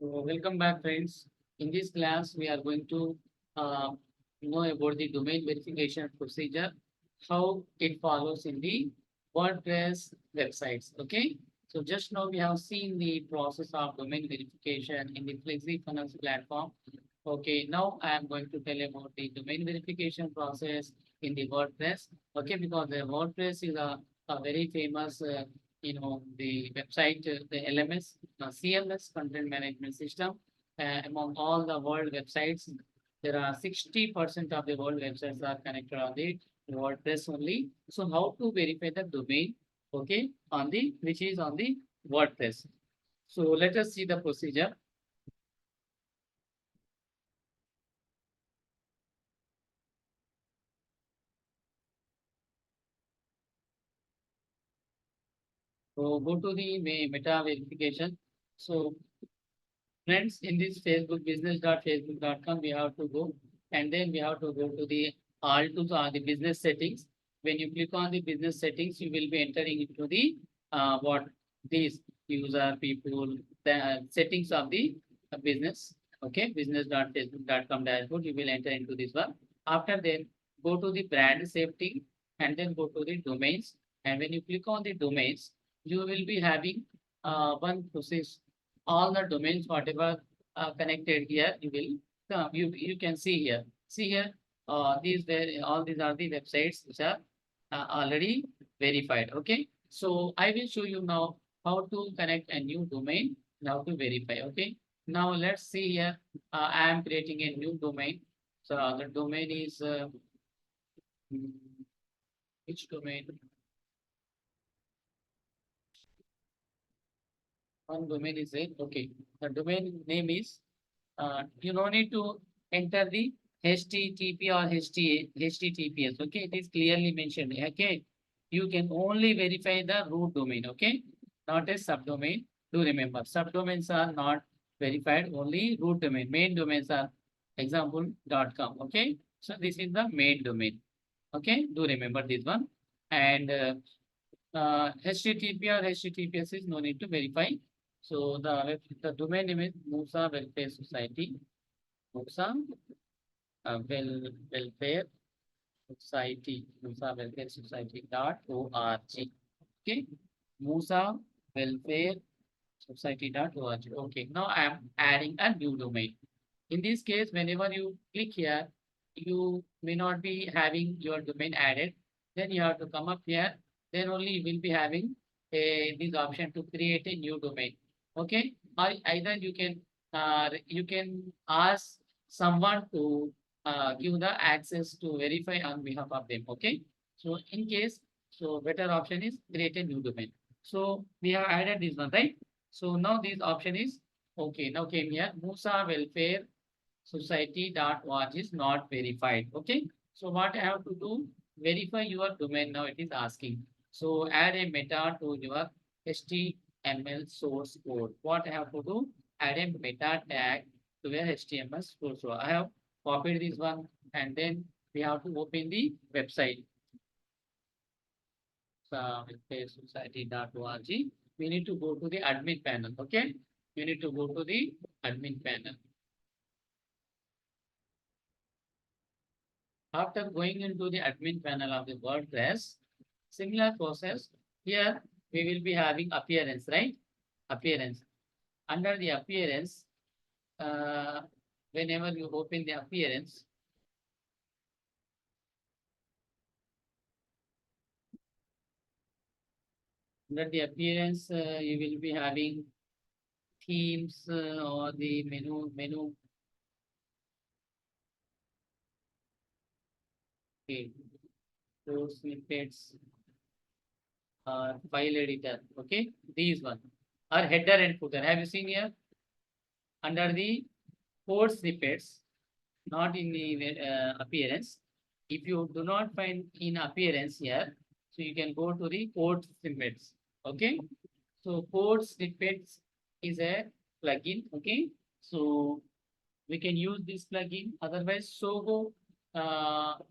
So welcome back, friends. In this class, we are going to uh, know about the domain verification procedure, how it follows in the WordPress websites. Okay. So just now we have seen the process of domain verification in the FlexiFunnels platform. Okay. Now I am going to tell about the domain verification process in the WordPress. Okay, because the WordPress is a very famous the website, the LMS, CMS, content management system. Among all the world websites, there are 60% of the world websites are connected on the WordPress only. So how to verify the domain, okay, on the which is on the WordPress. So let us see the procedure. So go to the meta verification. So friends, in this Facebook business.facebook.com, we have to go and then we have to go to the all to the business settings. When you click on the business settings, you will be entering into the what these user people the settings of the business. Okay, business.facebook.com dashboard. You will enter into this one. After then, go to the brand safety and then go to the domains. And when you click on the domains, you will be having one process all the domains whatever connected here you will you can see here these were all these are the websites which are already verified. Okay, so I will show you now how to connect a new domain and how to verify. Okay, now let's see here. I am creating a new domain. So the domain is mm, which domain? One domain is it. Okay, the domain name is you don't need to enter the HTTP or HTTPS. Okay, it is clearly mentioned. Okay, you can only verify the root domain. Okay, not a subdomain. Do remember, subdomains are not verified. Only root domain. Main domains are example.com. Okay, so this is the main domain. Okay, do remember this one. And HTTP or HTTPS is no need to verify. So the domain name is Musa Welfare Society. Musa Welfare Society. Musa Welfare Society .org. Okay. Musa Welfare Society.org. Okay. Now I am adding a new domain. In this case, whenever you click here, you may not be having your domain added. Then you have to come up here. Then only you will be having this option to create a new domain. Okay. Or either you can ask someone to give the access to verify on behalf of them. Okay. So in case, so better option is create a new domain. So we have added this one, right? So now this option is okay. Now came here Musa Welfare Society.org is not verified. Okay. So what I have to do, verify your domain. Now it is asking. So add a meta to your HTML source code. What I have to do, add a meta tag to your HTML source code. I have copied this one and then we have to open the website. So society.org. We need to go to the admin panel. Okay. We need to go to the admin panel. After going into the admin panel of the WordPress, similar process, here we will be having appearance, right? Appearance. Under the appearance, uh, whenever you open the appearance, under the appearance, you will be having themes or the menu. Okay, those snippets, file editor. Okay, these one are header and footer. Have you seen here? Under the code snippets, not in the appearance. If you do not find in appearance here, so you can go to the code snippets. Okay. So code snippets is a plugin. Okay. So we can use this plugin. Otherwise, Sogo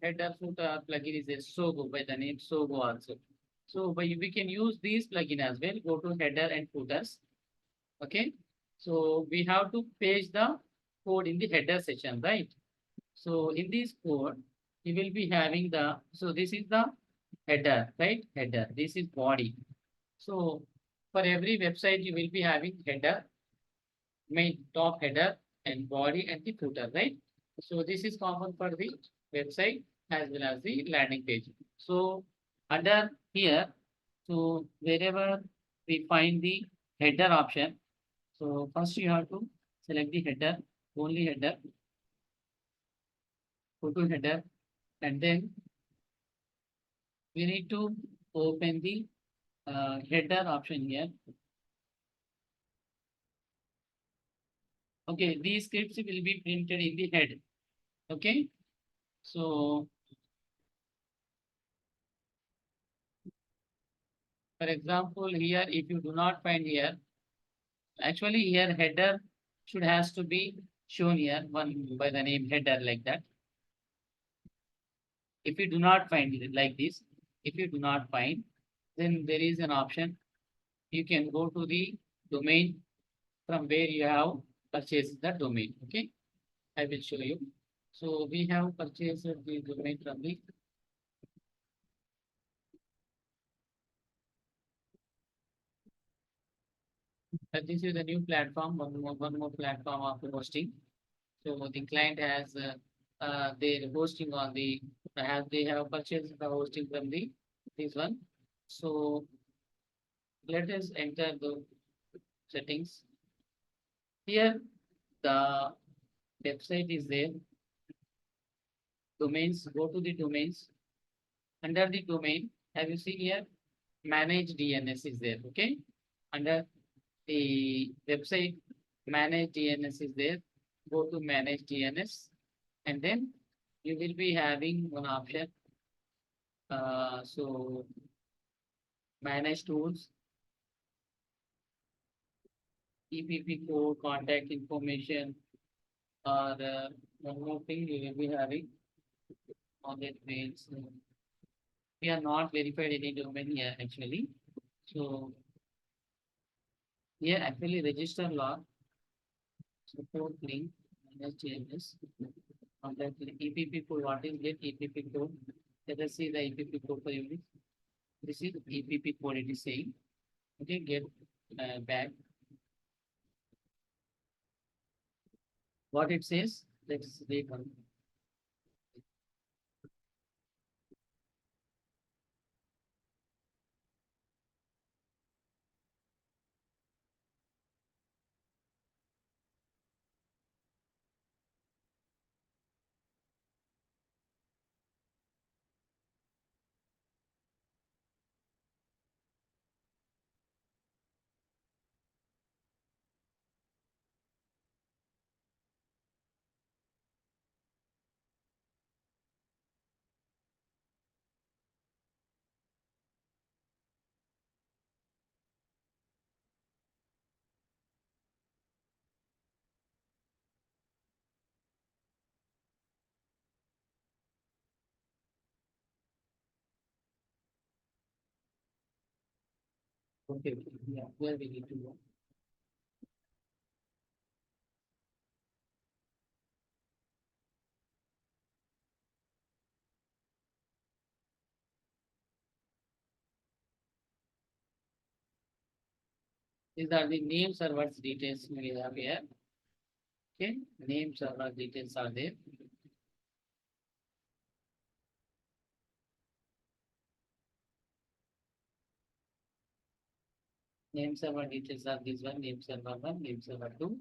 header footer plugin is a Sogo by the name Sogo also. So we can use these plugin as well. Go to header and footers. Okay. So we have to paste the code in the header section, right? So in this code, you will be having the, so this is the header, right? Header. This is body. So for every website, you will be having header, main top header and body and the footer, right? So this is common for the website as well as the landing page. So under here, so wherever we find the header option, so first you have to select the header, only header, go to header, and then we need to open the header option here. Okay, these scripts will be printed in the head. Okay, so for example, here if you do not find here, actually here header should has to be shown here one by the name header like that. If you do not find it like this, if you do not find, then there is an option. You can go to the domain from where you have purchased the domain. Okay, I will show you. So we have purchased the domain from the, this is a new platform, one more platform of hosting. So the client has their hosting on the, have they have purchased the hosting from the this one. So let us enter the settings. Here the website is there. Domains, go to the domains. Under the domain, have you seen here? Manage DNS is there. Okay. Under the website, manage DNS is there. Go to manage DNS, and then you will be having one option. So manage tools, EPP code, contact information, or one more thing you will be having on that page. So we are not verified any domain here actually. So here actually register log, support link, manage changes, contact link, EPP code. What is that EPP code? Let us see the EPP code for you. This is EPP code it is saying. Okay, get back. What it says, let's read one. Okay, okay, yeah, where we need to go. These are the name servers details we have here. Okay, name server details are there. Name server details are this one, name server one, name server two.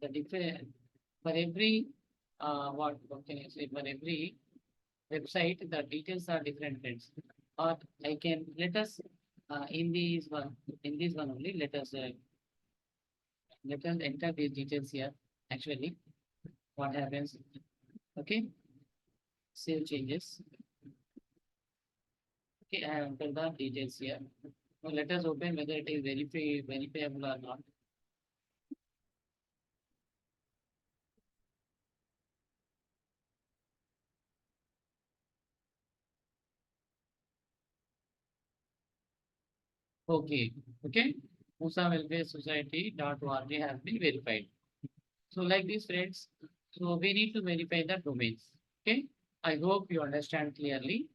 The different for every what can I say, for every website the details are different friends. Or I can let us in this one only let us enter these details here. Actually, what happens? Okay, save changes. Okay, I have entered the details here. Now let us open whether it is verifiable or not. Okay, okay. Musa Welfare Society.org has been verified. So like this, friends, so we need to verify the domains. Okay. I hope you understand clearly.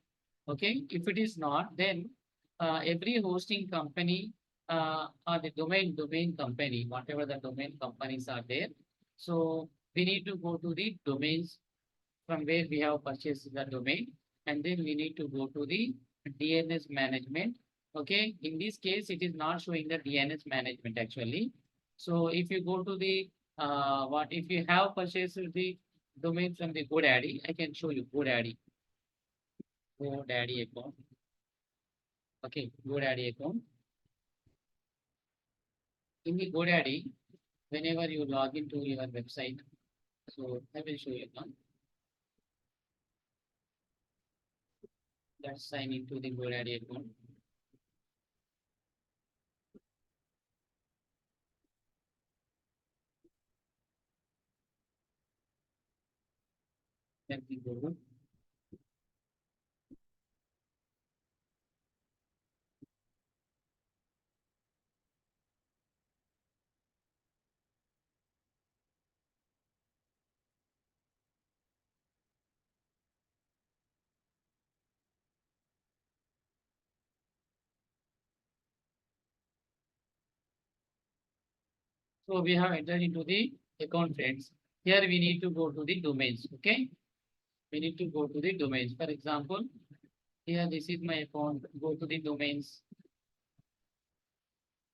Okay. If it is not, then every hosting company or the domain company, whatever the domain companies are there. So we need to go to the domains from where we have purchased the domain, and then we need to go to the DNS management. Okay, in this case, it is not showing the DNS management actually. So if you go to the what if you have purchased the domain from the GoDaddy, I can show you GoDaddy account. Okay, GoDaddy account. In the GoDaddy, whenever you log into your website, so I will show you now. Let's sign into the GoDaddy account. Let me go. So we have entered into the account, friends. Here we need to go to the domains. Okay. We need to go to the domains. For example, here this is my account. Go to the domains.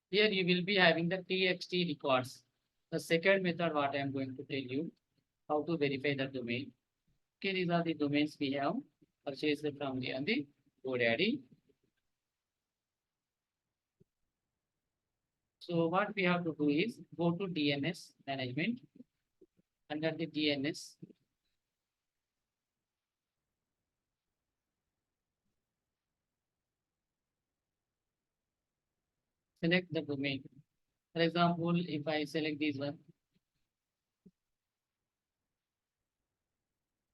Here you will be having the TXT records. The second method, what I am going to tell you, how to verify the domain. Okay, these are the domains we have purchased from the GoDaddy. So what we have to do is go to DNS management. Under the DNS, select the domain. For example, if I select this one,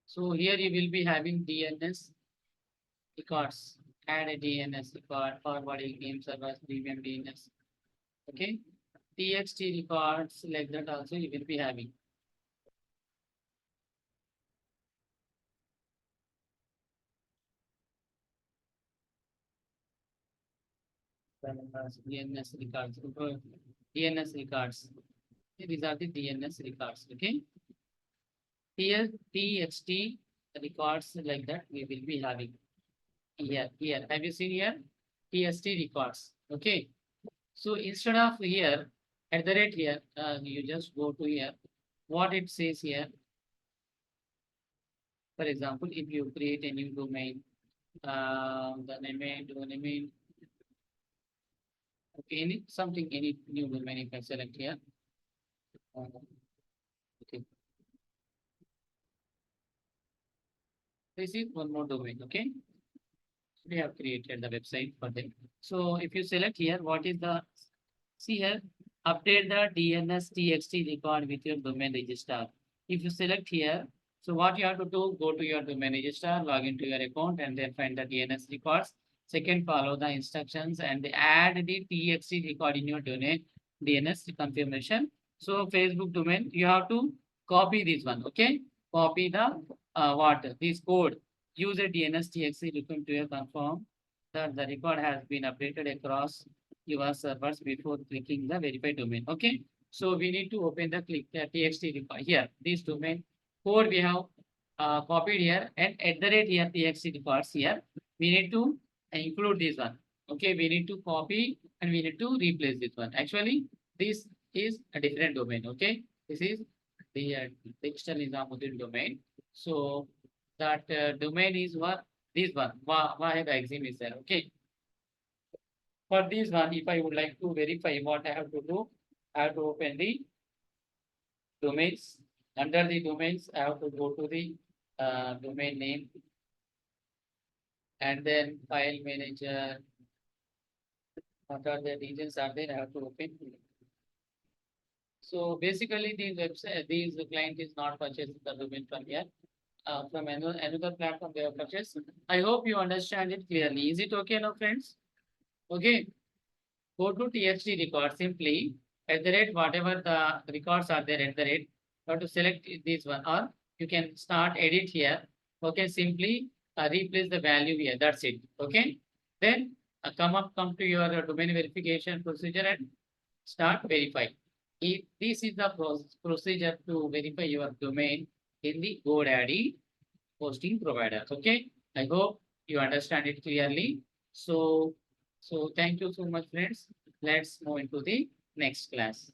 so here you will be having DNS records. Add a DNS record, forwarding name servers, premium DNS. Okay. TXT records like that also you will be having. DNS records. DNS records. These are the DNS records. Okay. Here TXT records like that we will be having. Here. Have you seen here? TXT records. Okay. So instead of here, at the rate here, you just go to here. What it says here, for example, if you create a new domain, the domain, okay, any new domain, you can select here. Okay, this is one more domain. Okay, we have created the website for them. So if you select here, what is the see here, update the DNS TXT record with your domain registrar. If you select here, so what you have to do, go to your domain registrar, log into your account, and then find the DNS records. Second, follow the instructions and add the TXT record in your domain DNS confirmation. So Facebook domain, you have to copy this one. Okay, copy the what this code. Use a DNS TXT record to confirm that the record has been updated across your servers before clicking the verify domain. Okay. So we need to open the click txt record here. This domain code we have copied here, and at the rate here txt records here. We need to include this one. Okay. We need to copy and we need to replace this one. Actually, this is a different domain. Okay. This is the Digital Nizamuddin domain. So that domain is what this one. Why the exam is there. Okay. For this one, if I would like to verify what I have to do, I have to open the domains. Under the domains, I have to go to the domain name and then file manager. After the regions are there, I have to open. So basically, these website, these client is not purchasing the domain from here. From another platform they have purchased. I hope you understand it clearly. Is it okay now, friends? Okay. Go to TXT record simply at the rate whatever the records are there at the rate. You have to select this one, or you can start edit here. Okay, simply replace the value here. That's it. Okay. Then come to your domain verification procedure and start verify. If this is the procedure to verify your domain in the GoDaddy hosting providers. Okay. I hope you understand it clearly. So, thank you so much, friends. Let's move into the next class.